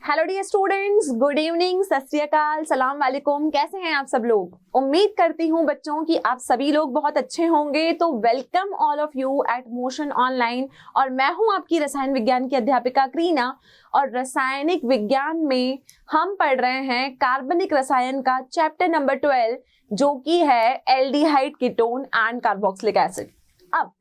Hello dear students, good evening, Sat Sri अकाल, सलाम वालेकुम। कैसे हैं आप सब लोग? उम्मीद करती हूँ बच्चों कि आप सभी लोग बहुत अच्छे होंगे। तो welcome all of you at Motion online. और मैं हूँ आपकी रसायन विज्ञान की अध्यापिका करीना। और रासायनिक विज्ञान में हम पढ़ रहे हैं कार्बनिक रसायन का चैप्टर नंबर 12, जो कि है aldehyde, ketone and carboxylic acid. अब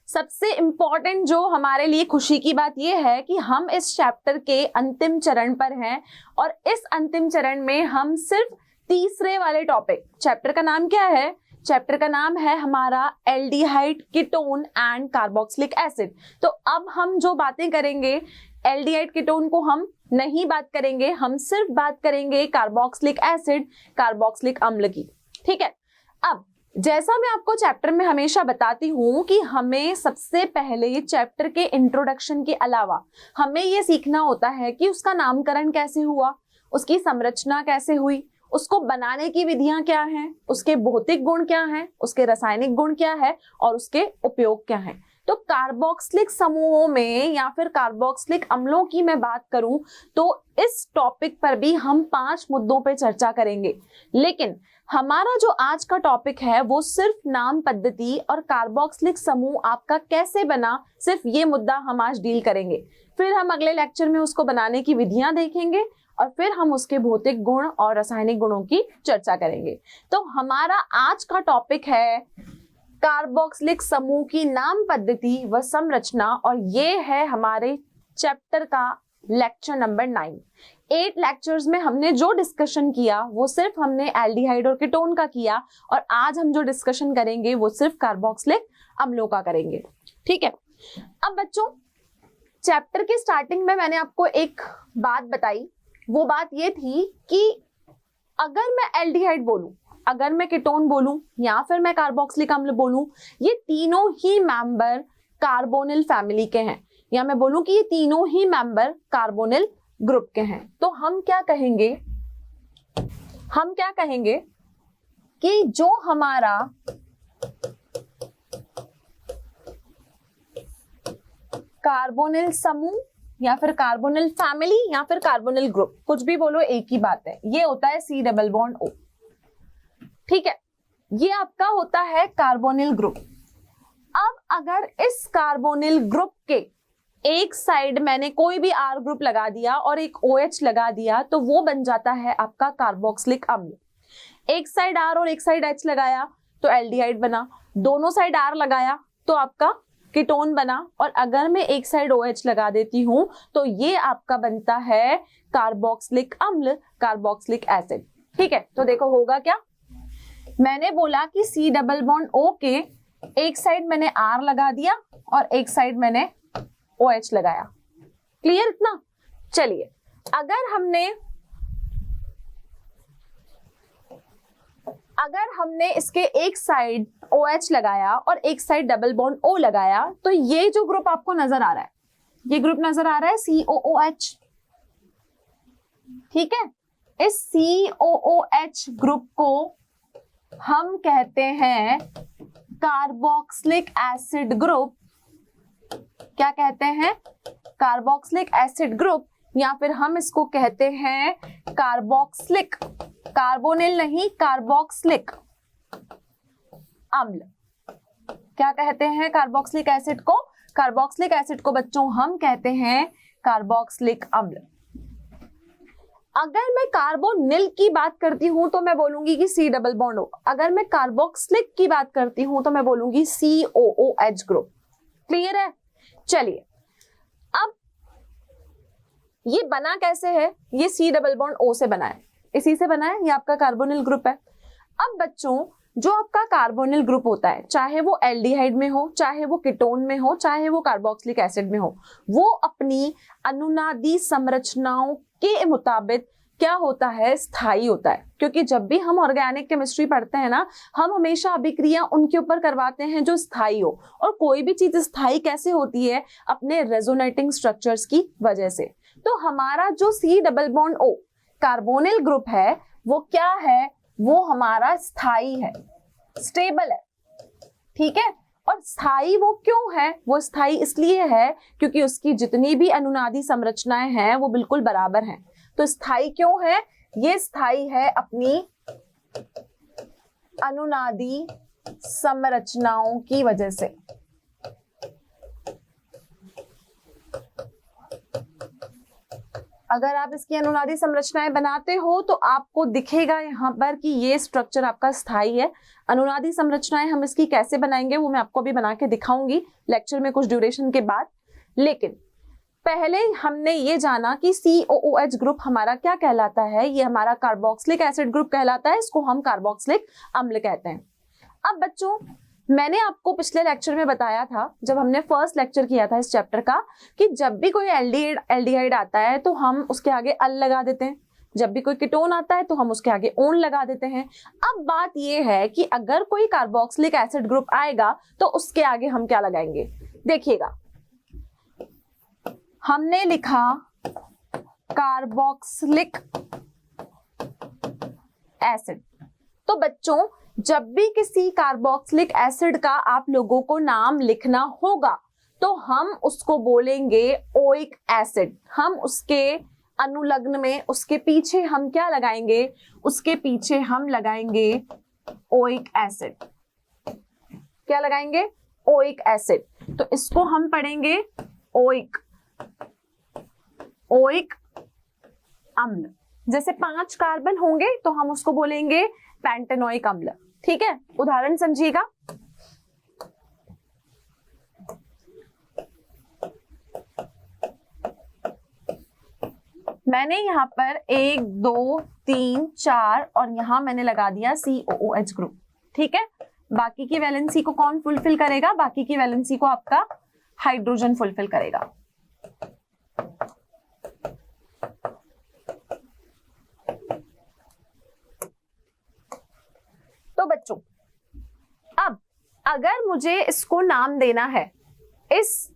सबसे इंपॉर्टेंट जो हमारे लिए खुशी की बात यह है कि हम इस चैप्टर के अंतिम चरण पर हैं। और इस अंतिम चरण में हम सिर्फ तीसरे वाले टॉपिक, चैप्टर का नाम क्या है? चैप्टर का नाम है हमारा aldehyde, ketone and carboxylic acid. तो अब हम जो बातें करेंगे, एल्डिहाइड कीटोन को हम नहीं बात करेंगे, हम सिर्फ बात करेंगे कार्बोक्सिलिक एसिड, कार्बोक्सिलिक अम्ल की। ठीक है। अब जैसा मैं आपको चैप्टर में हमेशा बताती हूं कि हमें सबसे पहले चैप्टर के इंट्रोडक्शन के अलावा हमें यह सीखना होता है कि उसका नामकरण कैसे हुआ, उसकी संरचना कैसे हुई, उसको बनाने की विधियां क्या हैं, उसके भौतिक गुण क्या हैं, उसके रासायनिक गुण क्या है और उसके उपयोग क्या हैं। तो कार्बोक्सिलिक समूहों में या फिर कार्बोक्सिलिक अम्लों की मैं बात करूं तो इस टॉपिक पर भी हम 5 मुद्दों पे चर्चा करेंगे। लेकिन हमारा जो आज का टॉपिक है वो सिर्फ नाम पद्धति और कार्बोक्सिलिक समूह आपका कैसे बना, सिर्फ ये मुद्दा हम आज डील करेंगे। फिर हम अगले लेक्चर में उसको बनाने की विधियां देखेंगे और फिर हम उसके भौतिक गुण और रासायनिक गुणों की चर्चा करेंगे। तो हमारा आज का टॉपिक है कार्बोक्सिलिक समूह की नाम पद्धति व संरचना, और ये है हमारे चैप्टर का लेक्चर नंबर 9। 8 लेक्चर्स में हमने जो डिस्कशन किया वो सिर्फ हमने एल्डिहाइड और कीटोन का किया, और आज हम जो डिस्कशन करेंगे वो सिर्फ कार्बोक्सिलिक अम्लों का करेंगे। ठीक है। अब बच्चों, चैप्टर के स्टार्टिंग में मैंने आपको एक बात बताई। वो बात ये थी कि अगर मैं एल्डिहाइड बोलूं, अगर मैं कीटोन बोलूं या फिर मैं कार्बोक्सिलिक अम्ल बोलूं, ये तीनों ही मेंबर कार्बोनिल फैमिली के हैं, या मैं बोलूं कि ये तीनों ही मेंबर कार्बोनिल ग्रुप के हैं। तो हम क्या कहेंगे कि जो हमारा कार्बोनिल समूह या फिर कार्बोनिल फैमिली या फिर कार्बोनिल ग्रुप, कुछ भी बोलो एक ही बात है, ये होता है C डबल बॉन्ड O। ठीक है, ये आपका होता है कार्बोनिल ग्रुप। अब अगर इस कार्बोनिल ग्रुप के एक साइड मैंने कोई भी R ग्रुप लगा दिया और एक OH लगा दिया तो वो बन जाता है आपका कार्बोक्सिलिक अम्ल। एक साइड R और एक साइड H लगाया तो एल्डिहाइड बना, दोनों साइड R लगाया तो आपका कीटोन बना, और अगर मैं एक साइड OH लगा देती हूं तो ये आपका बनता है कार्बोक्सिलिक अम्ल, कार्बोक्सिलिक एसिड। ठीक है। तो देखो होगा क्या, मैंने बोला कि C डबल बॉन्ड O के एक साइड मैंने R लगा दिया और एक साइड मैंने OH लगाया। क्लियर इतना? चलिए, अगर हमने इसके एक साइड OH लगाया और एक साइड डबल बॉन्ड O लगाया तो ये जो ग्रुप आपको नजर आ रहा है, ये ग्रुप नजर आ रहा है COOH। ठीक है। इस COOH ग्रुप को हम कहते हैं कार्बोक्सिलिक एसिड ग्रुप। क्या कहते हैं? कार्बोक्सिलिक एसिड ग्रुप, या फिर हम इसको कहते हैं कार्बोक्सिलिक, कार्बोनिल नहीं, कार्बोक्सिलिक अम्ल। क्या कहते हैं कार्बोक्सिलिक एसिड को? कार्बोक्सिलिक एसिड को बच्चों हम कहते हैं कार्बोक्सिलिक अम्ल। अगर मैं कार्बोनिल की बात करती हूं तो मैं बोलूंगी कि C डबल बॉन्ड O। अगर मैं कार्बोक्सिलिक की बात करती हूं तो मैं बोलूंगी COOH ग्रुप। क्लियर है? चलिए, अब ये बना कैसे है? ये C डबल बॉन्ड O से बना है, इसी से बना है, ये आपका कार्बोनिल ग्रुप है। अब बच्चों, जो आपका कार्बोनिल ग्रुप होता है, चाहे वो एल्डिहाइड में हो, चाहे वो कीटोन में हो, चाहे वो कार्बोक्सिलिक एसिड में हो, वो अपनी अनुनादी संरचनाओं के मुताबिक क्या होता है? स्थायी होता है। क्योंकि जब भी हम ऑर्गेनिक केमिस्ट्री पढ़ते हैं ना, हम हमेशा अभिक्रिया उनके ऊपर करवाते हैं जो स्थायी हो। और कोई भी चीज स्थायी कैसे होती है? अपने रेजोनेटिंग स्ट्रक्चर्स की वजह से। तो हमारा जो C double bond O carbonyl group है वो क्या है? वो हमारा स्थायी है, स्टेबल है। ठीक है। और स्थायी वो क्यों है? वो स्थायी इसलिए है क्योंकि उसकी जितनी भी अनुनादी संरचनाएं हैं वो बिल्कुल बराबर हैं। तो स्थायी क्यों है? ये स्थायी है अपनी अनुनादी संरचनाओं की वजह से। अगर आप इसकी अनुनादी संरचनाएं बनाते हो तो आपको दिखेगा यहाँ पर कि ये स्ट्रक्चर आपका स्थायी है। अनुनादी संरचनाएं हम इसकी कैसे बनाएंगे वो मैं आपको अभी बना के दिखाऊंगी लेक्चर में कुछ ड्यूरेशन के बाद। लेकिन पहले हमने ये जाना कि COOH ग्रुप हमारा क्या कहलाता है। ये हमारा कार्बोक्सिलिक एसिड ग्रुप कहलाता है, इसको हम कार्बोक्सिलिक अम्ल कहते हैं। अब बच्चों, मैंने आपको पिछले लेक्चर में बताया था, जब हमने फर्स्ट लेक्चर किया था इस चैप्टर का, कि जब भी कोई एल्डिहाइड आता है तो हम उसके आगे अल लगा देते हैं, जब भी कोई कीटोन आता है तो हम उसके आगे ओन लगा देते हैं। अब बात यह है कि अगर कोई कार्बोक्सिलिक एसिड ग्रुप आएगा तो उसके आगे हम क्या लगाएंगे। देखिएगा, हमने लिखा कार्बोक्सिलिक एसिड। तो बच्चों, जब भी किसी कार्बोक्सिलिक एसिड का आप लोगों को नाम लिखना होगा तो हम उसको बोलेंगे ओइक एसिड। हम उसके अनुलग्न में, उसके पीछे हम क्या लगाएंगे? उसके पीछे हम लगाएंगे ओइक एसिड। क्या लगाएंगे? Oic acid. तो इसको हम पढ़ेंगे ओइक अम्ल। जैसे 5 कार्बन होंगे तो हम उसको बोलेंगे पेंटेनोइक अम्ल। ठीक है, उदाहरण समझिएगा। मैंने यहाँ पर 1 2 3 4 और यहां मैंने लगा दिया COOH ग्रुप। ठीक है, बाकी की वैलेंसी को कौन फुलफिल करेगा? बाकी की वैलेंसी को आपका हाइड्रोजन फुलफिल करेगा। तो बच्चों, अब अगर मुझे इसको नाम देना है, इस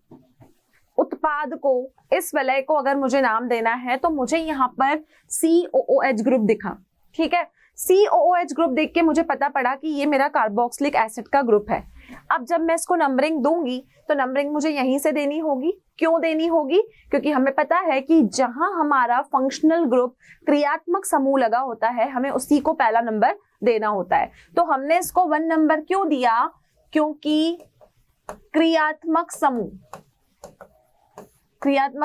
उत्पाद को, इस वलय को अगर मुझे नाम देना है तो मुझे यहाँ पर COOH ग्रुप दिखा। ठीक है, COOH ग्रुप देख के मुझे पता पड़ा कि ये मेरा कार्बोक्सिलिक एसिड का ग्रुप है। अब जब मैं इसको नंबरिंग दूंगी तो नंबरिंग मुझे यहीं से देनी होगी। क्यों देनी होगी? क्योंकि हमें पता है कि जहां हमारा फंक्शनल ग्रुप क्रियात्मक समूह लगा होता है, हमें उसी को पहला नंबर देना होता है। तो हमने इसको 1 नंबर क्यों दिया? क्योंकि क्रियात्मक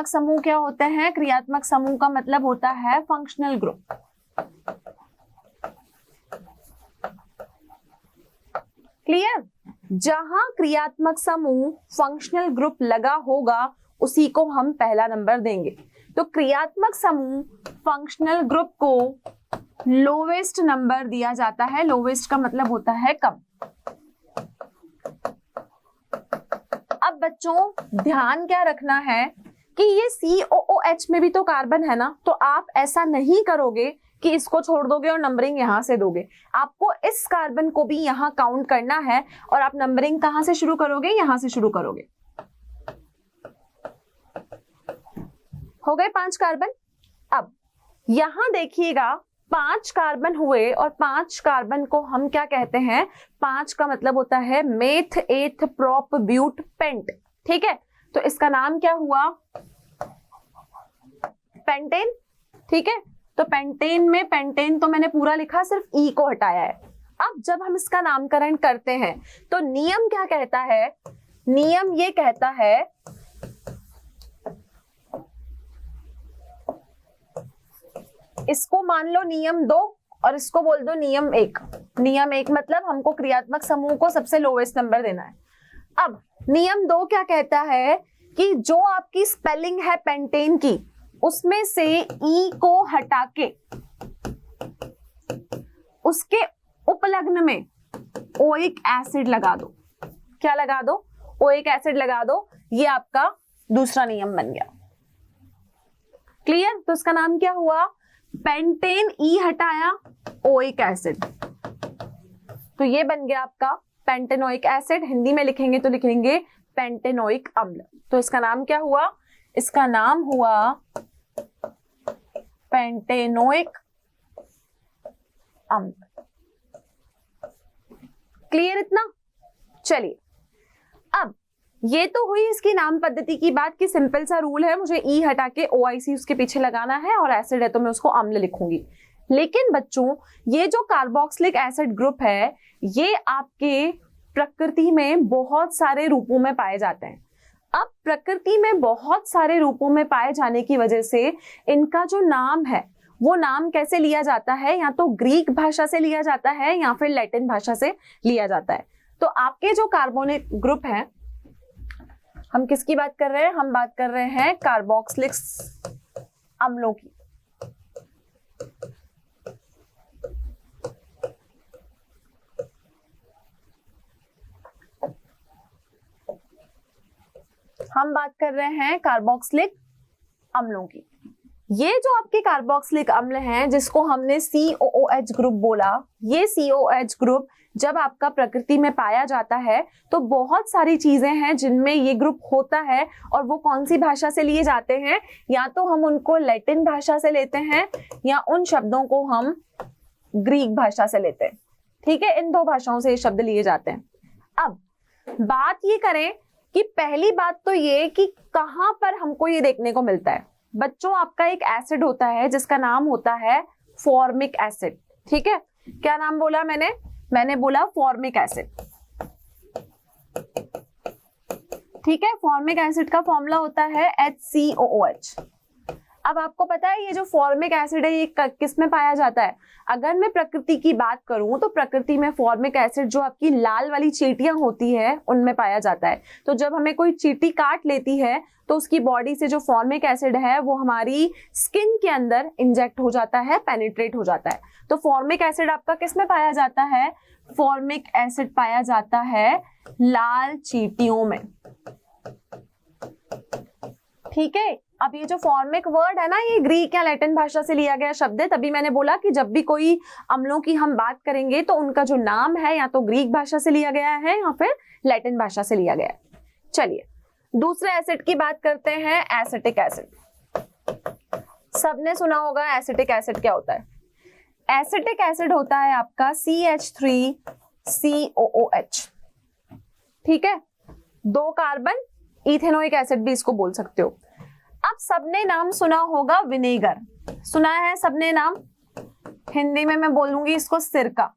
समूह क्या होते हैं? क्रियात्मक समूह का मतलब होता है फंक्शनल ग्रुप। क्लियर? जहां क्रियात्मक समूह फंक्शनल ग्रुप लगा होगा उसी को हम पहला नंबर देंगे। तो क्रियात्मक समूह फंक्शनल ग्रुप को लोवेस्ट नंबर दिया जाता है। लोवेस्ट का मतलब होता है कम। अब बच्चों, ध्यान क्या रखना है कि ये COOH में भी तो कार्बन है ना, तो आप ऐसा नहीं करोगे कि इसको छोड़ दोगे और नंबरिंग यहां से दोगे। आपको इस कार्बन को भी यहां काउंट करना है और आप नंबरिंग कहां से शुरू करोगे? यहां से शुरू करोगे। हो गए 5 कार्बन। अब यहां देखिएगा, 5 कार्बन हुए और 5 कार्बन को हम क्या कहते हैं? 5 का मतलब होता है मेथ एथ प्रोप ब्यूट पेंट। ठीक है, तो इसका नाम क्या हुआ? पेंटेन। ठीक है, तो पेंटेन में पेंटेन तो मैंने पूरा लिखा, सिर्फ ई को हटाया है। अब जब हम इसका नामकरण करते हैं तो नियम क्या कहता है? नियम ये कहता है इसको मान लो नियम 2 और इसको बोल दो नियम 1। नियम 1 मतलब हमको क्रियात्मक समूह को सबसे लोवेस्ट नंबर देना है। अब नियम 2 क्या कहता है कि जो आपकी स्पेलिंग है पेंटेन की, उसमें से ई को हटा के उसके उपलग्न में ओइक एसिड लगा दो। क्या लगा दो? ओइक एसिड लगा दो। ये आपका दूसरा नियम बन गया। क्लियर? तो इसका नाम क्या हुआ? पेंटेन, ई हटाया, ओइक एसिड। तो ये बन गया आपका पेंटेनोइक एसिड। हिंदी में लिखेंगे तो लिखेंगे पेंटेनोइक अम्ल। तो इसका नाम क्या हुआ? इसका नाम हुआ पेंटेनोइक अम्ल। क्लियर इतना? चलिए, अब ये तो हुई इसकी नाम पद्धति की बात कि सिंपल सा रूल है, मुझे ई हटा के OIC उसके पीछे लगाना है और एसिड है तो मैं उसको अम्ल लिखूंगी। लेकिन बच्चों ये जो कार्बोक्सिलिक एसिड ग्रुप है ये आपके प्रकृति में बहुत सारे रूपों में पाए जाते हैं। अब प्रकृति में बहुत सारे रूपों में पाए जाने की वजह से इनका जो नाम है वो नाम कैसे लिया जाता है, या तो ग्रीक भाषा से लिया जाता है या फिर लैटिन भाषा से लिया जाता है। तो आपके जो कार्बोनिक ग्रुप है, हम किसकी बात कर रहे हैं, हम बात कर रहे हैं कार्बोक्सिलिक अम्लों की। हम बात कर रहे हैं कार्बोक्सिलिक अम्लों की। ये जो आपके कार्बोक्सिलिक अम्ल हैं जिसको हमने COOH ग्रुप बोला, ये COOH ग्रुप जब आपका प्रकृति में पाया जाता है तो बहुत सारी चीजें हैं जिनमें ये ग्रुप होता है, और वो कौन सी भाषा से लिए जाते हैं, या तो हम उनको लैटिन भाषा से लेते हैं या उन शब्दों को हम ग्रीक भाषा से लेते हैं। ठीक है, इन दो भाषाओं से ये शब्द लिए जाते हैं। अब बात ये करें कि पहली बात तो ये कि कहां पर हमको ये देखने को मिलता है। बच्चों आपका एक एसिड होता है जिसका नाम होता है फॉर्मिक एसिड। ठीक है, क्या नाम बोला मैंने बोला फॉर्मिक एसिड। ठीक है, फॉर्मिक एसिड का फॉर्मूला होता है HCOOH। अब आपको पता है ये जो फॉर्मिक एसिड है ये किस में पाया जाता है। अगर मैं प्रकृति की बात करूं तो प्रकृति में फॉर्मिक एसिड जो आपकी लाल वाली चींटियां होती है उनमें पाया जाता है। तो जब हमें कोई चींटी काट लेती है तो उसकी बॉडी से जो फॉर्मिक एसिड है वो हमारी स्किन के अंदर इंजेक्ट हो जाता है, पेनिट्रेट हो जाता है। तो फॉर्मिक एसिड आपका किस में पाया जाता है, फॉर्मिक एसिड पाया जाता है लाल चींटियों में। ठीक है, अब ये जो फॉर्मिक वर्ड है ना ये ग्रीक या लैटिन भाषा से लिया गया शब्द है, तभी मैंने बोला कि जब भी कोई अम्लों की हम बात करेंगे तो उनका जो नाम है या तो ग्रीक भाषा से लिया गया है या फिर लैटिन भाषा से लिया गया है। चलिए दूसरे एसिड की बात करते हैं, एसिटिक एसिड। सबने सुना होगा एसिटिक एसिड क्या होता है। एसिटिक एसिड होता है आपका CH3COOH। ठीक है, 2 कार्बन, इथेनोइक एसिड भी इसको बोल सकते हो। अब सबने नाम सुना होगा विनेगर, सुना है सबने नाम, हिंदी में मैं बोलूंगी इसको सिरका।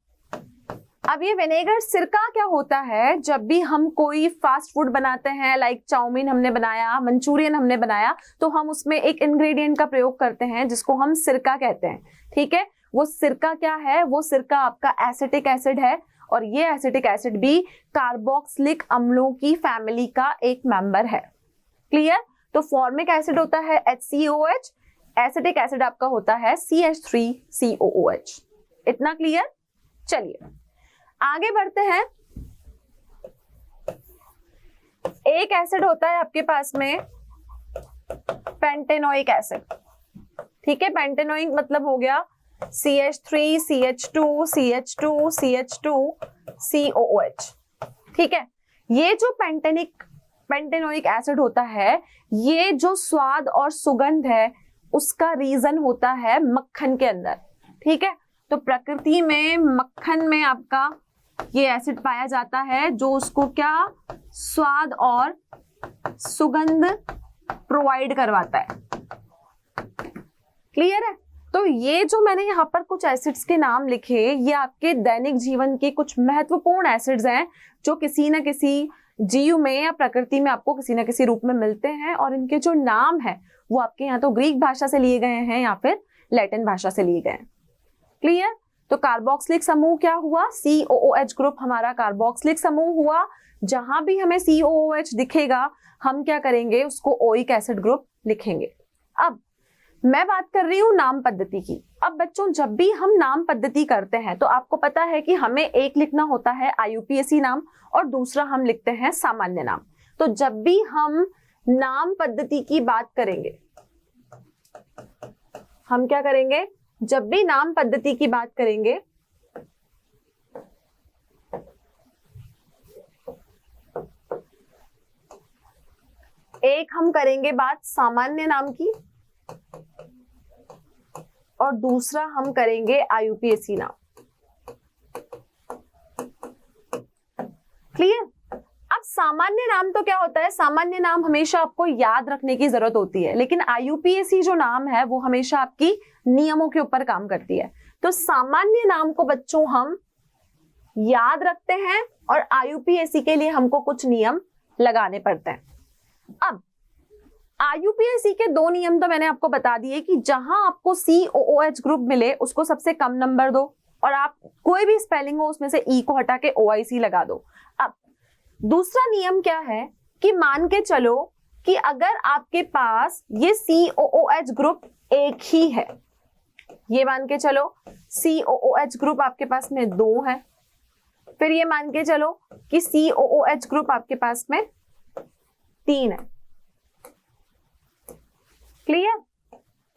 अब ये विनेगर सिरका क्या होता है, जब भी हम कोई फास्ट फूड बनाते हैं, लाइक चाउमीन हमने बनाया, मंचूरियन हमने बनाया, तो हम उसमें एक इंग्रेडिएंट का प्रयोग करते हैं जिसको हम सिरका कहते हैं। ठीक है, वो सिरका क्या है, वो सिरका आपका एसिटिक एसिड है, और ये एसिटिक एसिड भी कार्बोक्सिलिक अम्लों की फैमिली का एक मेंबर है। क्लियर, तो फॉर्मिक एसिड होता है HCOOH, एसिटिक एसिड आपका होता है CH3COOH। इतना क्लियर। चलिए आगे बढ़ते हैं। एक एसिड होता है आपके पास में पेंटेनोइक एसिड। ठीक है, पेंटेनोइक मतलब हो गया CH3 CH2 CH2 CH2 COOH। ठीक है, ये जो पेंटेनोइक एसिड होता है, ये जो स्वाद और सुगंध है उसका रीजन होता है मक्खन के अंदर। ठीक है, तो प्रकृति में मक्खन में आपका ये एसिड पाया जाता है जो उसको क्या स्वाद और सुगंध प्रोवाइड करवाता है। क्लियर है, तो ये जो मैंने यहाँ पर कुछ एसिड्स के नाम लिखे, ये आपके दैनिक जीवन के कुछ महत्वपूर्ण एसिड्स हैं जो किसी न किसी जीव में या प्रकृति में आपको किसी न किसी रूप में मिलते हैं, और इनके जो नाम है वो आपके यहाँ तो ग्रीक भाषा से लिए गए हैं या फिर लैटिन भाषा से लिए गए हैं। क्लियर, तो कार्बोक्सिलिक समूह क्या हुआ, COOH ग्रुप हमारा कार्बोक्सिलिक समूह हुआ। जहां भी हमें COOH दिखेगा हम क्या करेंगे, उसको ओइक एसिड ग्रुप लिखेंगे। अब मैं बात कर रही हूँ नाम पद्धति की। अब बच्चों जब भी हम नाम पद्धति करते हैं तो आपको पता है कि हमें एक लिखना होता है IUPAC नाम और दूसरा हम लिखते हैं सामान्य नाम। तो जब भी हम नाम पद्धति की बात करेंगे, हम क्या करेंगे, जब भी नाम पद्धति की बात करेंगे एक हम करेंगे बात सामान्य नाम की और दूसरा हम करेंगे IUPAC नाम। क्लियर, अब सामान्य नाम तो क्या होता है, सामान्य नाम हमेशा आपको याद रखने की जरूरत होती है, लेकिन IUPAC जो नाम है वो हमेशा आपकी नियमों के ऊपर काम करती है। तो सामान्य नाम को बच्चों हम याद रखते हैं और IUPAC के लिए हमको कुछ नियम लगाने पड़ते हैं। अब IUPAC के 2 नियम तो मैंने आपको बता दिए कि जहां आपको COOH ग्रुप मिले उसको सबसे कम नंबर दो, और आप कोई भी स्पेलिंग हो उसमें से E को हटा के OIC लगा दो। अब दूसरा नियम क्या है कि मान के चलो कि अगर आपके पास ये COOH ग्रुप एक ही है, ये मान के चलो COOH ग्रुप आपके पास में 2 है, फिर ये मान के चलो कि COOH ग्रुप आपके पास में 3 है। क्लियर?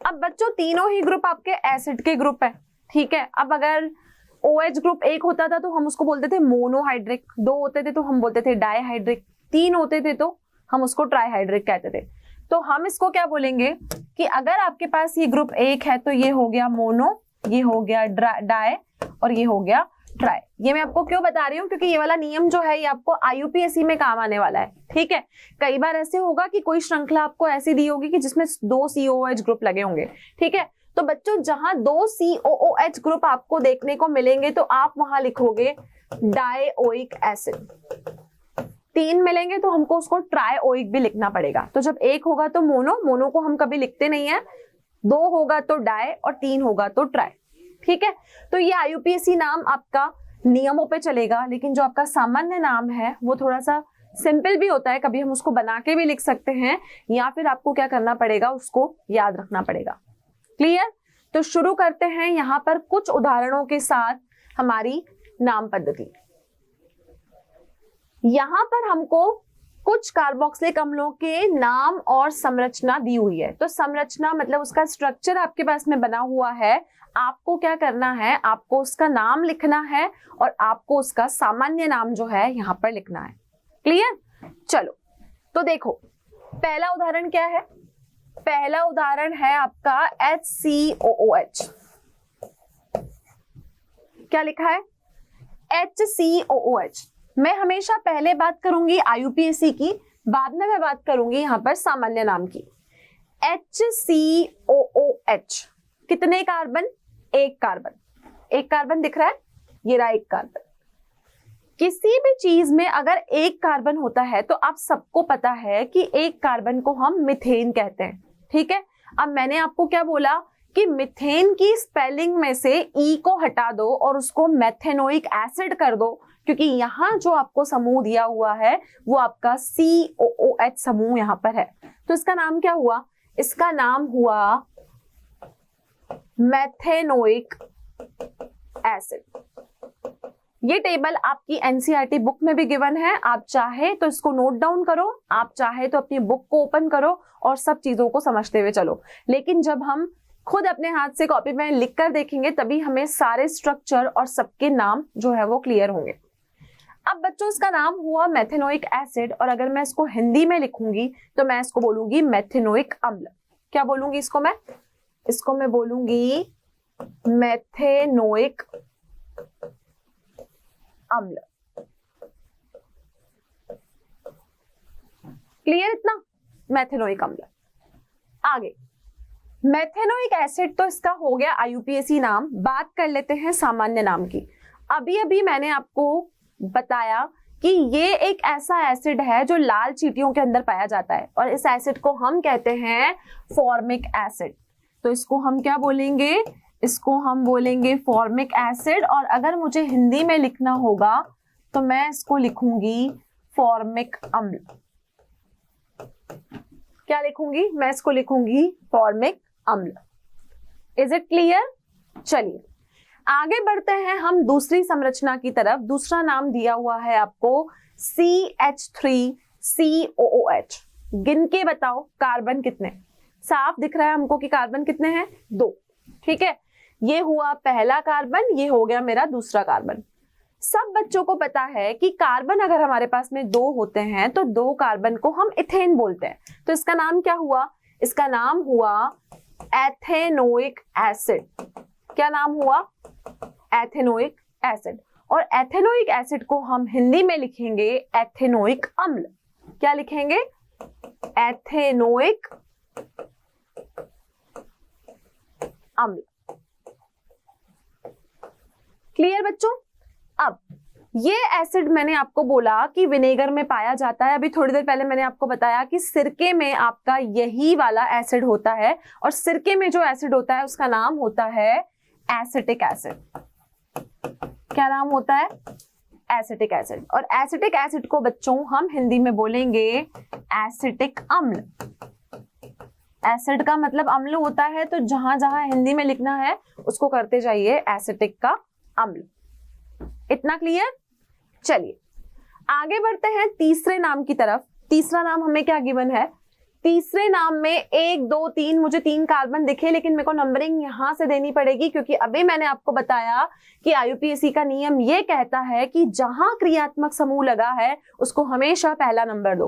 अब बच्चों तीनों ही ग्रुप आपके एसिड के ग्रुप है, ठीक है। अब अगर OH ग्रुप एक होता था तो हम उसको बोलते थे मोनोहाइड्रिक, 2 होते थे तो हम बोलते थे डाईहाइड्रिक, 3 होते थे तो हम उसको ट्राईहाइड्रिक कहते थे। तो हम इसको क्या बोलेंगे कि अगर आपके पास ये ग्रुप एक है तो ये हो गया मोनो, ये हो गया डाई और ये हो गया ट्राई। ये मैं आपको क्यों बता रही हूँ, क्योंकि ये वाला नियम जो है ये आपको IUPAC में काम आने वाला है, ठीक है। कई बार ऐसे होगा कि कोई श्रृंखला आपको ऐसी दी होगी कि जिसमें 2 COOH ग्रुप लगे होंगे, ठीक है। तो बच्चों जहां 2 COOH ग्रुप आपको देखने को मिलेंगे तो आप वहां लिखोगे डाइओइक एसिड, 3 मिलेंगे तो हमको उसको ट्राइओइक भी लिखना पड़ेगा। तो जब 1 होगा तो मोनो, मोनो को हम कभी लिखते नहीं है, 2 होगा तो डाई और 3 होगा तो ट्राई, ठीक है। तो ये IUPAC नाम आपका नियमों पे चलेगा, लेकिन जो आपका सामान्य नाम है वो थोड़ा सा सिंपल भी होता है, कभी हम उसको बना के भी लिख सकते हैं या फिर आपको क्या करना पड़ेगा, उसको याद रखना पड़ेगा। क्लियर? तो शुरू करते हैं यहां पर कुछ उदाहरणों के साथ हमारी नाम पद्धति। यहां पर हमको कुछ कार्बोक्सिलिक अम्लों के नाम और संरचना दी हुई है। तो संरचना मतलब उसका स्ट्रक्चर आपके पास में बना हुआ है, आपको क्या करना है, आपको उसका नाम लिखना है और आपको उसका सामान्य नाम जो है यहां पर लिखना है। क्लियर? चलो तो देखो पहला उदाहरण क्या है, पहला उदाहरण है आपका HCOOH। क्या लिखा है? HCOOH। मैं हमेशा पहले बात करूंगी IUPAC की, बाद में मैं बात करूंगी यहां पर सामान्य नाम की। HCOOH कितने कार्बन? 1 कार्बन, 1 कार्बन दिख रहा है, ये रहा 1 कार्बन। किसी भी चीज में अगर 1 कार्बन होता है तो आप सबको पता है कि 1 कार्बन को हम मीथेन कहते हैं, ठीक है। अब मैंने आपको क्या बोला कि मीथेन की स्पेलिंग में से E को हटा दो और उसको मेथेनोइक एसिड कर दो, क्योंकि यहां जो आपको समूह दिया हुआ है वो आपका COOH समूह यहां पर है। तो इसका नाम क्या हुआ? इसका नाम हुआ मेथेनोइक एसिड। ये टेबल आपकी NCERT बुक में भी गिवन है, आप चाहे तो इसको नोट डाउन करो, आप चाहे तो अपनी बुक को ओपन करो और सब चीजों को समझते हुए चलो। लेकिन जब हम खुद अपने हाथ से कॉपी में लिख कर देखेंगे तभी हमें सारे स्ट्रक्चर और सबके नाम जो है वो क्लियर होंगे। अब बच्चों इसका नाम हुआ मेथेनोइक एसिड, और अगर मैं इसको हिंदी में लिखूंगी तो मैं इसको बोलूंगी मेथेनोइक अम्ल। क्या बोलूंगी इसको मैं? इसको मैं बोलूंगी मेथेनोइक अम्ल। क्लियर इतना? मेथेनोइक अम्ल। आगे मेथेनोइक एसिड तो इसका हो गया IUPAC नाम। बात कर लेते हैं सामान्य नाम की। अभी अभी मैंने आपको बताया कि ये एक ऐसा एसिड है जो लाल चींटियों के अंदर पाया जाता है और इस एसिड को हम कहते हैं फॉर्मिक एसिड। तो इसको हम क्या बोलेंगे? इसको हम बोलेंगे फॉर्मिक एसिड। और अगर मुझे हिंदी में लिखना होगा तो मैं इसको लिखूंगी फॉर्मिक अम्ल। क्या लिखूंगी? मैं इसको लिखूंगी फॉर्मिक अम्ल। Is it clear? चलिए आगे बढ़ते हैं हम दूसरी संरचना की तरफ। दूसरा नाम दिया हुआ है आपको CH3COOH। गिन के बताओ कार्बन कितने? साफ दिख रहा है हमको कि कार्बन कितने हैं? 2, ठीक है। ये हुआ पहला कार्बन, ये हो गया मेरा दूसरा कार्बन। सब बच्चों को पता है कि कार्बन अगर हमारे पास में 2 होते हैं तो 2 कार्बन को हम इथेन बोलते हैं। तो इसका नाम क्या हुआ? इसका नाम हुआ एथेनोइक एसिड। क्या नाम हुआ? Ethanoic acid. और एथेनोइक एसिड को हम हिंदी में लिखेंगे एथेनोइक अम्ल। क्या लिखेंगे? एथेनोइक अम्ल। क्लियर बच्चों? अब ये एसिड मैंने आपको बोला कि विनेगर में पाया जाता है। अभी थोड़ी देर पहले मैंने आपको बताया कि सिरके में आपका यही वाला एसिड होता है, और सिरके में जो एसिड होता है उसका नाम होता है एसिटिक एसिड। क्या नाम होता है? Acetic acid. और एसिटिक एसिड को बच्चों हम हिंदी में बोलेंगे एसिटिक अम्ल। एसिड का मतलब अम्ल होता है, तो जहां जहां हिंदी में लिखना है उसको करते जाइए एसिटिक का अम्ल। इतना क्लियर? चलिए आगे बढ़ते हैं तीसरे नाम की तरफ। तीसरा नाम हमें क्या गिवन है? तीसरे नाम में 1 2 3, मुझे 3 कार्बन दिखे, लेकिन मेरे को नंबरिंग यहां से देनी पड़ेगी, क्योंकि अभी मैंने आपको बताया कि IUPAC का नियम ये कहता है कि जहां क्रियात्मक समूह लगा है उसको हमेशा पहला नंबर दो।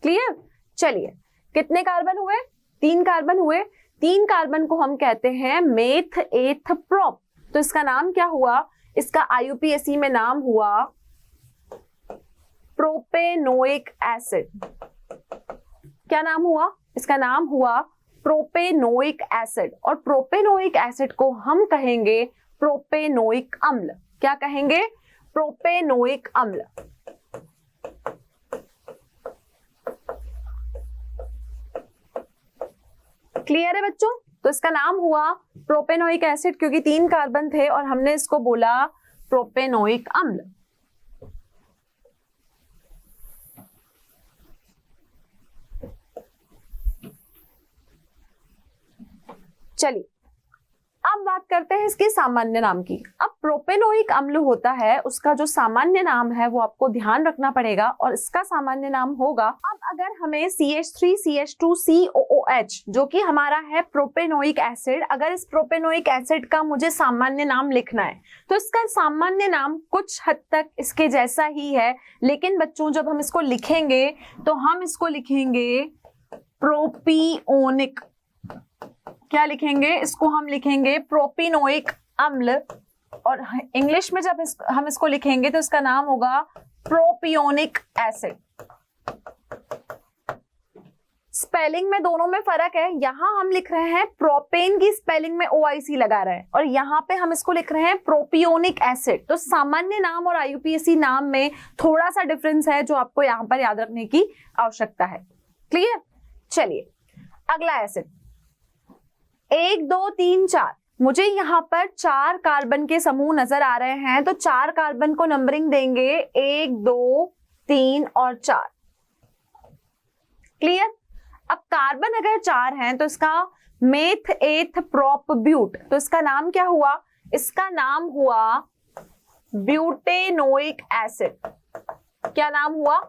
क्लियर? चलिए कितने कार्बन हुए? 3 कार्बन हुए। 3 कार्बन को हम कहते हैं मेथ एथ प्रोप। तो इसका नाम क्या हुआ? इसका IUPAC में नाम हुआ प्रोपेनोइक एसिड। क्या नाम हुआ? इसका नाम हुआ प्रोपेनोइक एसिड। और प्रोपेनोइक एसिड को हम कहेंगे प्रोपेनोइक अम्ल। क्या कहेंगे? प्रोपेनोइक अम्ल। क्लियर है बच्चों? तो इसका नाम हुआ प्रोपेनोइक एसिड क्योंकि 3 कार्बन थे और हमने इसको बोला प्रोपेनोइक अम्ल। चलिए अब बात करते हैं इसके सामान्य नाम की। अब प्रोपेनोइक अम्ल होता है, उसका जो सामान्य नाम है वो आपको ध्यान रखना पड़ेगा, और इसका सामान्य नाम होगा, अब अगर हमें CH3CH2COOH जो कि हमारा है प्रोपेनोइक एसिड, अगर इस प्रोपेनोइक एसिड का मुझे सामान्य नाम लिखना है तो इसका सामान्य नाम कुछ हद तक इसके जैसा ही है, लेकिन बच्चों जब हम इसको लिखेंगे तो हम इसको लिखेंगे प्रोपियोनिक। क्या लिखेंगे? इसको हम लिखेंगे प्रोपिनोइक अम्ल, और इंग्लिश में जब हम इसको लिखेंगे तो इसका नाम होगा प्रोपियोनिक एसिड। स्पेलिंग में दोनों में फर्क है। यहां हम लिख रहे हैं प्रोपेन की स्पेलिंग में OIC लगा रहे हैं, और यहां पे हम इसको लिख रहे हैं प्रोपियोनिक एसिड। तो सामान्य नाम और IUPAC नाम में थोड़ा सा डिफरेंस है जो आपको यहां पर याद रखने की आवश्यकता है। क्लियर? चलिए अगला एसिड 1 2 3 4। मुझे यहाँ पर 4 कार्बन के समूह नजर आ रहे हैं, तो 4 कार्बन को नंबरिंग देंगे 1 2 3 और 4। क्लियर? अब कार्बन अगर 4 हैं तो इसका मेथ एथ प्रोप ब्यूट, तो इसका नाम क्या हुआ? इसका नाम हुआ ब्यूटेनोइक एसिड। क्या नाम हुआ?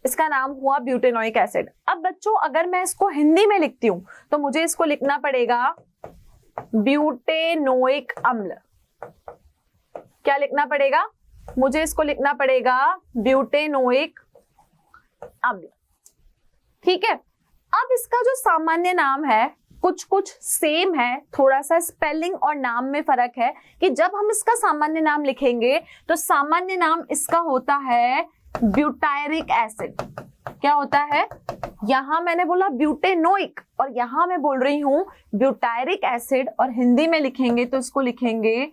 इसका नाम हुआ ब्यूटेनोइक एसिड। अब बच्चों अगर मैं इसको हिंदी में लिखती हूं तो मुझे इसको लिखना पड़ेगा ब्यूटेनोइक अम्ल। क्या लिखना पड़ेगा? मुझे इसको लिखना पड़ेगा ब्यूटेनोइक अम्ल। ठीक है? अब इसका जो सामान्य नाम है कुछ कुछ सेम है, थोड़ा सा स्पेलिंग और नाम में फर्क है कि जब हम इसका सामान्य नाम लिखेंगे तो सामान्य नाम इसका होता है ब्यूटायरिक एसिड। क्या होता है? यहां मैंने बोला ब्यूटेनोइक और यहां मैं बोल रही हूं ब्यूटायरिक एसिड, और हिंदी में लिखेंगे तो इसको लिखेंगे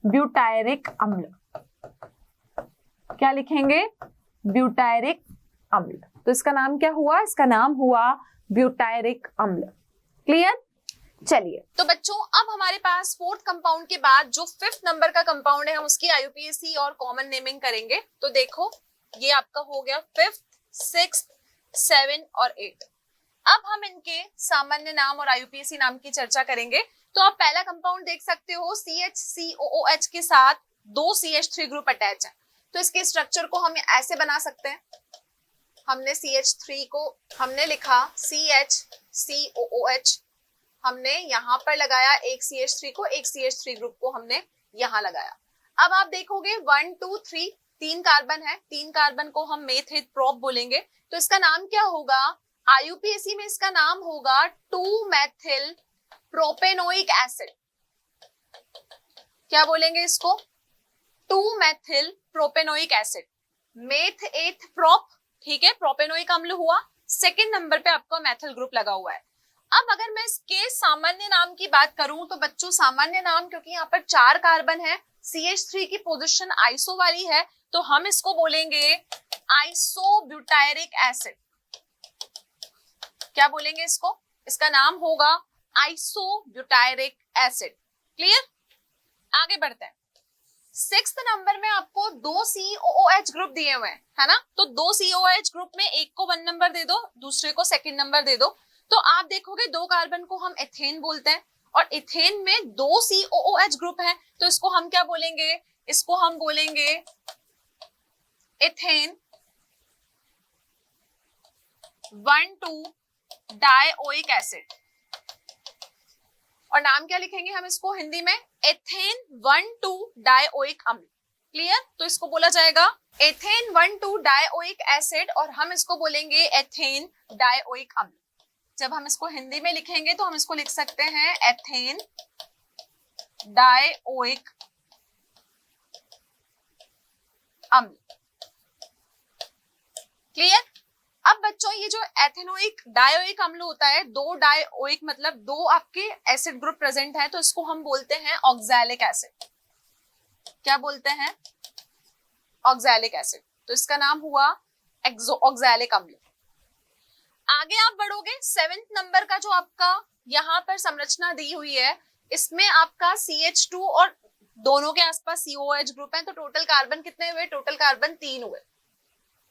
ब्यूटायरिक अम्ल। क्या लिखेंगे? ब्यूटायरिक अम्ल। तो इसका नाम क्या हुआ? इसका नाम हुआ ब्यूटायरिक अम्ल। क्लियर? चलिए तो बच्चों अब हमारे पास 4th कंपाउंड के बाद जो 5th नंबर का कंपाउंड है हम उसकी IUPAC और कॉमन नेमिंग करेंगे। तो देखो ये आपका हो गया 5th 6th 7 और 8। अब हम इनके सामान्य नाम और IUPAC नाम की चर्चा करेंगे। तो आप पहला कंपाउंड देख सकते हो CHCOOH के साथ 2 CH3 ग्रुप अटैच है, तो इसके स्ट्रक्चर को हम ऐसे बना सकते हैं। हमने CH3 को हमने लिखा CHCOOH, हमने यहाँ पर लगाया एक CH3 को, एक CH3 ग्रुप को हमने यहाँ लगाया। अब आप देखोगे 1 2 3 3 कार्बन है, 3 कार्बन को हम मेथेट प्रोप बोलेंगे। तो इसका नाम क्या होगा? IUPAC में इसका नाम होगा 2-मेथिल प्रोपेनोइक एसिड। क्या बोलेंगे इसको? 2 methyl propanoic acid, meth eth prop, ठीक है, प्रोपेनोइक अम्ल हुआ। सेकंड नंबर पे आपका मेथिल ग्रुप लगा हुआ है। अब अगर मैं इसके सामान्य नाम की बात करूं तो बच्चों सामान्य नाम, क्योंकि यहाँ पर 4 कार्बन है, CH3 की पोजीशन आइसो वाली है, तो हम इसको बोलेंगे आइसोब्यूटायरिक एसिड। क्या बोलेंगे इसको? इसका नाम होगा आइसोब्यूटायरिक एसिड। क्लियर? आगे बढ़ते हैं। 6th नंबर में आपको 2 COOH ग्रुप दिए हुए हैं, है ना? तो 2 COOH ग्रुप में एक को 1 नंबर दे दो, दूसरे को सेकंड नंबर दे दो। तो आप देखोगे 2 कार्बन को हम एथेन बोलते हैं, और एथेन में 2 COOH ग्रुप है, तो इसको हम क्या बोलेंगे? इसको हम बोलेंगे एथेन 1,2 डाइओइक एसिड। और नाम क्या लिखेंगे हम इसको हिंदी में? एथेन 1,2 डाइओइक अम्ल। क्लियर? तो इसको बोला जाएगा एथेन 1,2 डाइओइक एसिड, और हम इसको बोलेंगे एथेन डाइओइक अम्ल। जब हम इसको हिंदी में लिखेंगे तो हम इसको लिख सकते हैं एथेन डाइओइक अम्ल। क्लियर? अब बच्चों ये जो एथेनोइक डाइओइक अम्ल होता है, 2 डाइओइक मतलब 2 आपके एसिड ग्रुप प्रेजेंट है, तो इसको हम बोलते हैं ऑक्सैलिक एसिड। क्या बोलते हैं? Oxalic acid. तो इसका नाम हुआ ऑक्सैलिक अम्ल। आगे आप बढ़ोगे, 7th नंबर का जो आपका यहाँ पर संरचना दी हुई है, इसमें आपका CH2 और दोनों के आसपास COOH ग्रुप है, तो टोटल कार्बन कितने हुए? टोटल कार्बन 3 हुए।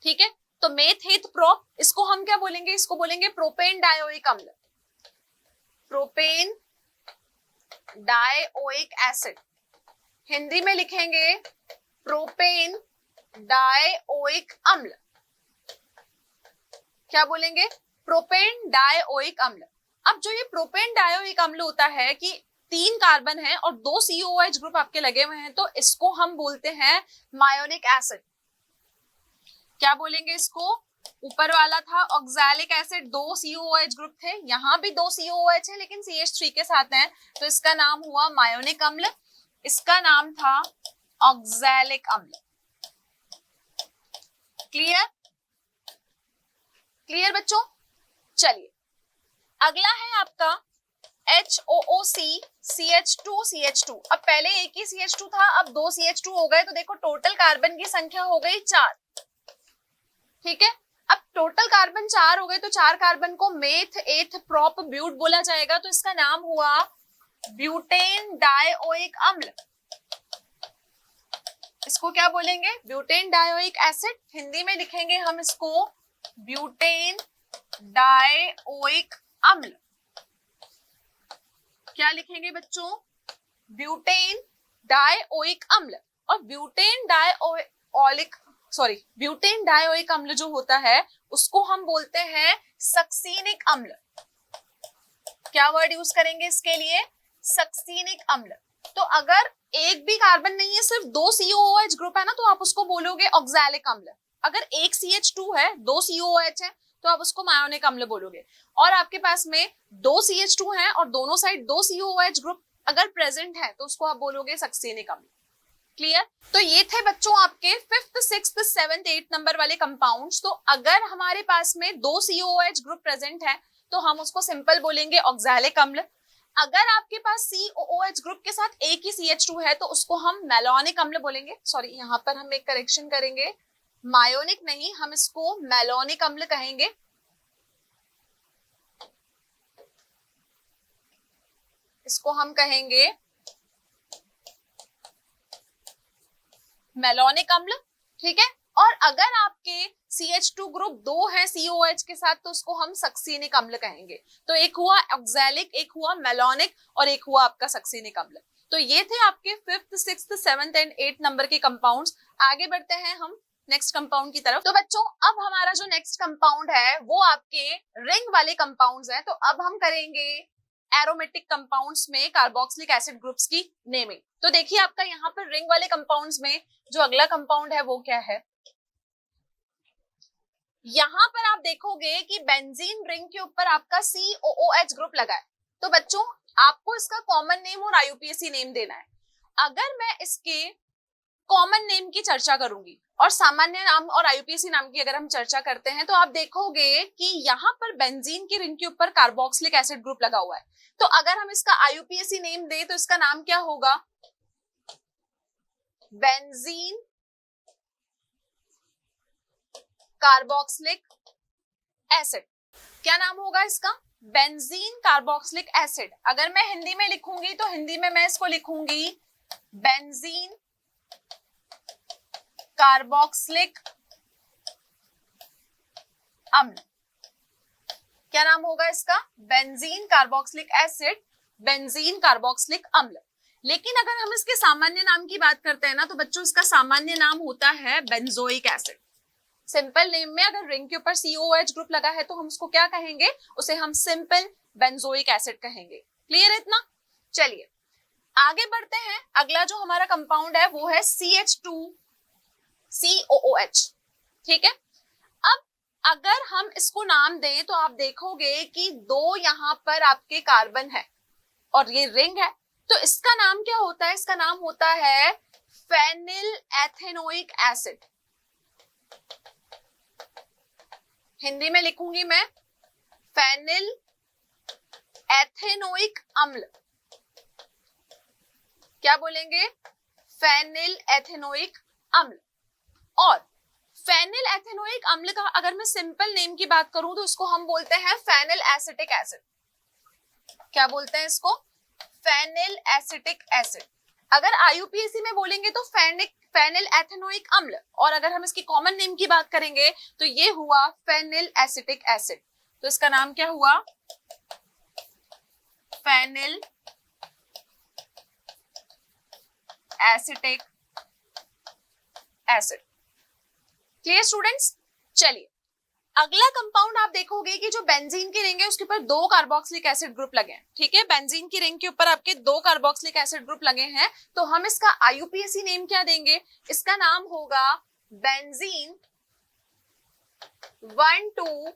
ठीक है, तो मेथ हेथ प्रोप, इसको हम क्या बोलेंगे? इसको बोलेंगे प्रोपेन डाइओइक अम्ल। प्रोपेन डाइओइक एसिड, हिंदी में लिखेंगे प्रोपेन डाइओइक अम्ल। क्या बोलेंगे? प्रोपेन डाइओइक अम्ल। अब जो ये प्रोपेन डाइओइक अम्ल होता है कि 3 कार्बन है और 2 COOH ग्रुप आपके लगे हुए हैं, तो इसको हम बोलते हैं मायोनिक एसिड। क्या बोलेंगे इसको? ऊपर वाला था ऑक्सैलिक एसिड, 2 COOH ग्रुप थे, यहाँ भी 2 COOH है लेकिन CH3 के साथ हैं, तो इसका नाम हुआ मायोनिक अम्ल। इसका नाम था ऑक्सैलिक अम्ल। क्लियर? क्लियर बच्चों? चलिए अगला है आपका HOOC CH2 CH2। अब पहले एक ही CH2 था, अब 2 CH2 हो गए, तो देखो टोटल कार्बन की संख्या हो गई 4। ठीक है, अब टोटल कार्बन 4 हो गए, तो 4 कार्बन को मेथ एथ प्रोप ब्यूट बोला जाएगा, तो इसका नाम हुआ ब्यूटेन डाइओइक अम्ल। इसको क्या बोलेंगे? Butane dioic acid. हिंदी में लिखेंगे हम इसको ब्यूटेन डाइओइक अम्ल। क्या लिखेंगे बच्चों? ब्यूटेन डाइओइक अम्ल। और ब्यूटेन डाइओइक अम्ल जो होता है उसको हम बोलते हैं सक्सीनिक अम्ल। क्या वर्ड यूज करेंगे इसके लिए? सक्सीनिक अम्ल। तो अगर एक भी कार्बन नहीं है, सिर्फ 2 COOH ग्रुप है ना, तो आप उसको बोलोगे ऑक्सैलिक अम्ल। अगर एक CH2 है, 2 COOH है, तो आप उसको मायोनिक अम्ल बोलोगे। और आपके पास में 2 CH2 है और दोनों साइड 2 COOH ग्रुप अगर प्रेजेंट है, तो उसको आप बोलोगे सक्सीनिक अम्ल। क्लियर? तो ये थे बच्चों आपके 5th 6th 7th 8th number वाले कंपाउंड्स। तो अगर हमारे पास में 2 COOH ग्रुप प्रेजेंट है, तो हम उसको सिंपल बोलेंगे ऑक्सैलिक अम्ल। अगर आपके पास COOH ग्रुप के साथ एक ही CH2 है, तो उसको हम मैलोनिक अम्ल बोलेंगे। सॉरी, यहाँ पर हम एक करेक्शन करेंगे, मायोनिक नहीं, हम इसको मैलोनिक अम्ल कहेंगे। इसको हम कहेंगे मैलोनिक अम्ल। ठीक है, और अगर आपके CH2 ग्रुप 2 है COOH के साथ, तो उसको हम सक्सीनिक अम्ल कहेंगे। तो एक हुआ ऑक्सैलिक, एक हुआ मैलोनिक, और एक हुआ आपका सक्सीनिक अम्ल। तो ये थे आपके 5th 6th 7th and 8th number के कंपाउंड्स। आगे बढ़ते हैं हम नेक्स्ट कंपाउंड की तरफ। तो बच्चों अब हमारा जो नेक्स्ट कंपाउंड है वो आपके रिंग वाले कंपाउंड्स हैं। तो अब हम करेंगे एरोमेटिक कंपाउंड्स में कार्बोक्सिलिक एसिड ग्रुप्स की नेमिंग। तो देखिए आपका यहाँ पर रिंग वाले कंपाउंड्स में जो अगला कंपाउंड है वो क्या है? यहाँ पर आप देखोगे कि बेंजीन रिंग के ऊपर आपका COOH ग्रुप लगा है। तो बच्चों आपको इसका कॉमन नेम और IUPAC नेम देना है। अगर मैं इसके कॉमन नेम की चर्चा करूंगी और सामान्य नाम और आईयूपीएसी नाम की अगर हम चर्चा करते हैं तो आप देखोगे कि यहाँ पर बेंजीन की रिंग के ऊपर कार्बोक्सिलिक एसिड ग्रुप लगा हुआ है। तो अगर हम इसका आईयूपीएसी नेम दें तो इसका नाम क्या होगा? Benzene carboxylic acid. क्या नाम होगा इसका? Benzene carboxylic acid. अगर मैं हिंदी में लिखूंगी तो हिंदी में मैं इसको लिखूंगी बेंजीन कार्बोक्सिलिक अम्ल। क्या नाम होगा इसका? Benzene carboxylic acid, benzene carboxylic अम्ल। लेकिन अगर हम इसके सामान्य नाम की बात करते हैं ना तो बच्चों इसका सामान्य नाम होता है बेंजोइक एसिड। सिंपल नेम में अगर रिंग के ऊपर COOH ग्रुप लगा है तो हम उसको क्या कहेंगे? उसे हम सिंपल बेंजोइक एसिड कहेंगे। क्लियर है इतना? चलिए आगे बढ़ते हैं। अगला जो हमारा कंपाउंड है वो है CH2COOH। ठीक है, अब अगर हम इसको नाम दें तो आप देखोगे कि दो यहां पर आपके कार्बन है और ये रिंग है, तो इसका नाम क्या होता है? इसका नाम होता है फेनिल एथेनोइक एसिड। हिंदी में लिखूंगी मैं फेनिल एथेनोइक अम्ल। क्या बोलेंगे? फेनिल एथेनोइक अम्ल। और फेनिल एथेनोइक अम्ल का अगर मैं सिंपल नेम की बात करूं तो इसको हम बोलते हैं फेनिल एसिटिक एसिड। क्या बोलते हैं इसको? Phenyl acetic acid. अगर आईयूपीएसी में बोलेंगे तो फेनिल एथेनोइक अम्ल, और अगर हम इसकी कॉमन नेम की बात करेंगे तो ये हुआ फेनिल एसिटिक एसिड। तो इसका नाम क्या हुआ? Phenyl acetic acid. Clear students? चलिए अगला कंपाउंड आप देखोगे कि जो बेंजीन की रिंग है उसके ऊपर दो कार्बोक्सिलिक एसिड ग्रुप लगे हैं। ठीक है, बेंजीन की रिंग के ऊपर आपके दो कार्बोक्सिलिक एसिड ग्रुप लगे हैं, तो हम इसका आईयूपीएसी नेम क्या देंगे? इसका नाम होगा benzene 1,2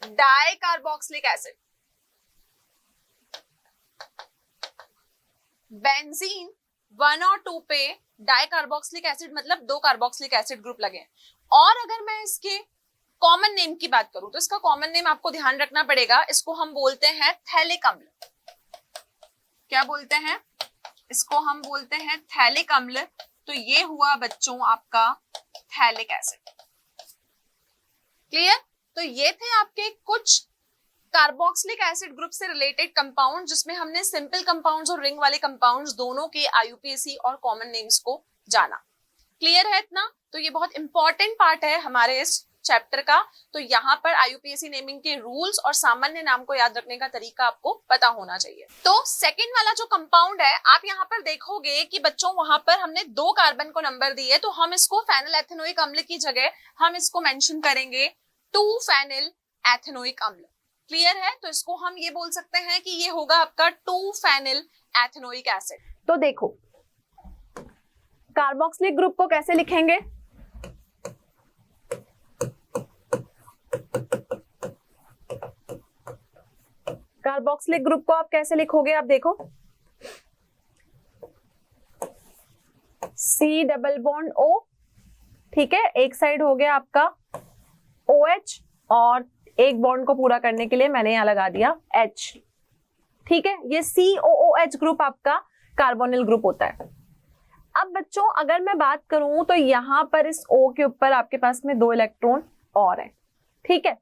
di carboxylic acid. Benzene 1 और 2 पे डाई कार्बोक्सिलिक एसिड मतलब दो कार्बोक्सिलिक एसिड ग्रुप लगे हैं। और अगर मैं इसके कॉमन नेम की बात करूं तो इसका कॉमन नेम आपको ध्यान रखना पड़ेगा, इसको हम बोलते हैं थैलिक अम्ल। क्या बोलते हैं? इसको हम बोलते हैं थैलिक अम्ल। तो ये हुआ बच्चों आपका थैलिक एसिड। क्लियर? तो ये थे आपके कुछ कार्बोक्सिलिक एसिड ग्रुप से रिलेटेड कंपाउंड जिसमें हमने सिंपल कंपाउंड्स और रिंग वाले कंपाउंड्स दोनों के आईयूपीएसी और कॉमन नेम्स को जाना। क्लियर है इतना? तो ये बहुत इंपॉर्टेंट पार्ट है हमारे इस चैप्टर का। तो यहाँ पर आईयूपीएसी नेमिंग के रूल्स और सामान्य नाम को याद रखने का तरीका आपको पता होना चाहिए। तो सेकंड वाला जो कंपाउंड है आप यहाँ पर देखोगे कि बच्चों वहां पर हमने दो कार्बन को नंबर दिए, तो हम इसको फेनिल एथेनोइक अम्ल की जगह हम इसको मेंशन करेंगे 2 फेनिल एथेनोइक अम्ल। क्लियर है? तो इसको हम ये बोल सकते हैं कि ये होगा आपका 2 फेनिल एथेनोइक एसिड। तो देखो कार्बोक्सिलिक ग्रुप को कैसे लिखेंगे? कार्बोक्सिलिक ग्रुप को आप कैसे लिखोगे? आप देखो C डबल बॉन्ड O। ठीक है, एक साइड हो गया आपका OH और एक बॉन्ड को पूरा करने के लिए मैंने यहां लगा दिया H। ठीक है, ये COOH ग्रुप आपका कार्बोनिल ग्रुप होता है। अब बच्चों अगर मैं बात करूं तो यहां पर इस O के ऊपर आपके पास में 2 इलेक्ट्रॉन और है। ठीक है,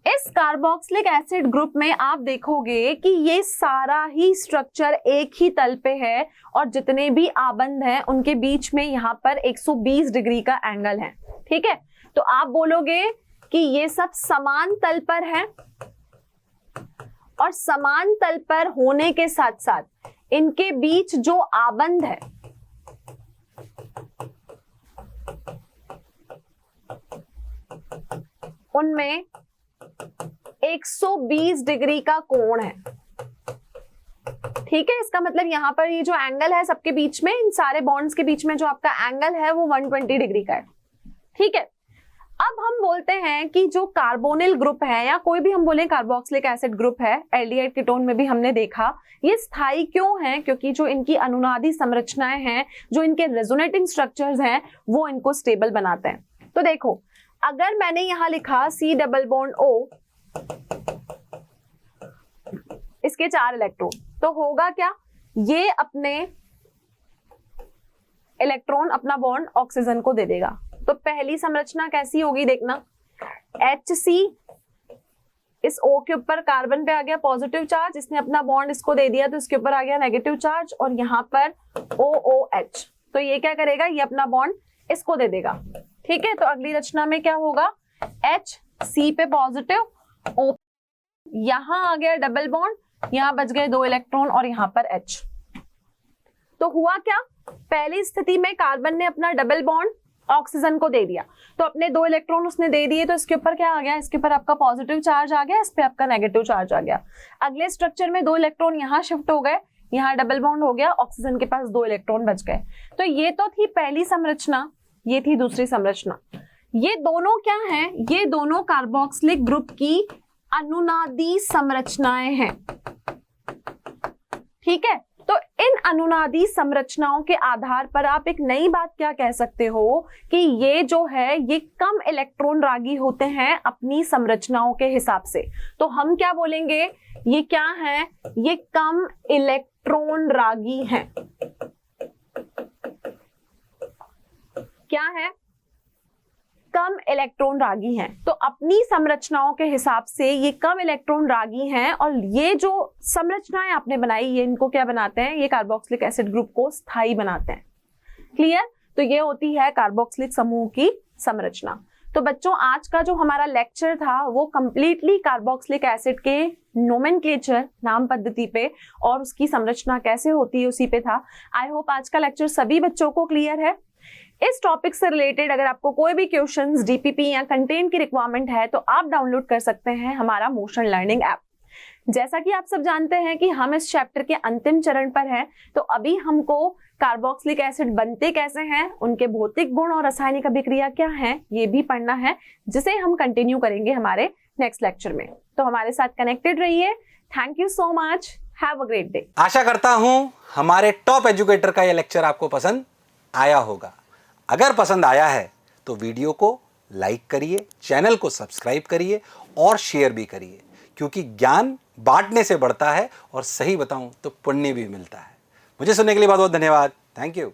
इस कार्बोक्सिलिक एसिड ग्रुप में आप देखोगे कि ये सारा ही स्ट्रक्चर एक ही तल पे है और जितने भी आबंध हैं उनके बीच में यहाँ पर 120 डिग्री का एंगल है। ठीक है, तो आप बोलोगे कि ये सब समान तल पर है और समान तल पर होने के साथ साथ इनके बीच जो आबंध है उनमें 120 डिग्री का कोण है। ठीक है, इसका मतलब यहां पर ये जो एंगल है सबके बीच में, इन सारे बॉन्ड्स के बीच में जो आपका एंगल है वो 120 डिग्री का है। ठीक है, अब हम बोलते हैं कि जो कार्बोनिल ग्रुप है या कोई भी हम बोले कार्बोक्सिलिक एसिड ग्रुप है, एल्डिहाइड कीटोन में भी हमने देखा, ये स्थायी क्यों है? क्योंकि जो इनकी अनुनादी संरचनाएं हैं, जो इनके रेजोनेटिंग स्ट्रक्चर्स हैं, वो इनको स्टेबल बनाते हैं। तो देखो, अगर मैंने यहां लिखा C डबल बॉन्ड O, इसके 4 इलेक्ट्रॉन, तो होगा क्या? ये अपने इलेक्ट्रॉन अपना बॉन्ड ऑक्सीजन को दे देगा। तो पहली संरचना कैसी होगी देखना, HC, इस O के ऊपर कार्बन पे आ गया पॉजिटिव चार्ज, इसने अपना बॉन्ड इसको दे दिया तो इसके ऊपर आ गया नेगेटिव चार्ज, और यहाँ पर OOH, तो ये क्या करेगा? ये अपना बॉन्ड इसको दे देगा। ठीक है, तो अगली रचना में क्या होगा? HC पे पॉजिटिव, O, यहां आ गया डबल बॉन्ड, यहां बच गए 2 इलेक्ट्रॉन और यहां पर H। तो हुआ क्या? पहली स्थिति में कार्बन ने अपना डबल बॉन्ड ऑक्सीजन को दे दिया, तो अपने 2 इलेक्ट्रॉन उसने दे दिए, तो इसके ऊपर क्या आ गया? इसके ऊपर आपका पॉजिटिव चार्ज आ गया, इस पे आपका नेगेटिव चार्ज आ गया। अगले स्ट्रक्चर में 2 इलेक्ट्रॉन यहाँ शिफ्ट हो गए, यहाँ डबल बॉन्ड हो गया, ऑक्सीजन के पास 2 इलेक्ट्रॉन बच गए। तो ये तो थी पहली संरचना, ये थी दूसरी संरचना। ये दोनों क्या है? ये दोनों कार्बोक्सिलिक ग्रुप की अनुनादी संरचनाएं हैं। ठीक है, तो इन अनुनादी संरचनाओं के आधार पर आप एक नई बात क्या कह सकते हो कि ये जो है ये कम इलेक्ट्रॉन रागी होते हैं अपनी संरचनाओं के हिसाब से। तो हम क्या बोलेंगे? ये क्या है? ये कम इलेक्ट्रॉन रागी हैं। क्या है? कम इलेक्ट्रॉन रागी हैं। तो अपनी संरचनाओं के हिसाब से ये कम इलेक्ट्रॉन रागी हैं, और ये जो संरचनाएं आपने बनाई, ये इनको क्या बनाते हैं? ये कार्बोक्सिलिक एसिड ग्रुप को स्थायी बनाते हैं। क्लियर? तो ये होती है कार्बोक्सिलिक समूह की संरचना। तो बच्चों, आज का जो हमारा लेक्चर था वो कंप्लीटली कार्बोक्सिलिक एसिड के नोमेनक्लेचर, नाम पद्धति पे, और उसकी संरचना कैसे होती है उसी पे था। आई होप आज का लेक्चर सभी बच्चों को क्लियर है। इस टॉपिक से रिलेटेड अगर आपको कोई भी क्वेश्चंस, डीपीपी या कंटेंट की रिक्वायरमेंट है तो आप डाउनलोड कर सकते हैं हमारा मोशन लर्निंग ऐप। जैसा कि आप सब जानते हैं कि हम इस चैप्टर के अंतिम चरण पर हैं, तो अभी हमको कार्बोक्सिलिक एसिड बनते कैसे हैं, उनके भौतिक गुण और रासायनिक अभिक्रिया क्या है, ये भी पढ़ना है, जिसे हम कंटिन्यू करेंगे हमारे नेक्स्ट लेक्चर में। तो हमारे साथ कनेक्टेड रहिए। Thank you so much, have a great day. आशा करता हूं हमारे टॉप एजुकेटर का यह लेक्चर आपको पसंद आया होगा। अगर पसंद आया है तो वीडियो को लाइक करिए, चैनल को सब्सक्राइब करिए और शेयर भी करिए, क्योंकि ज्ञान बांटने से बढ़ता है और सही बताऊं तो पुण्य भी मिलता है। मुझे सुनने के लिए बहुत बहुत धन्यवाद। Thank you.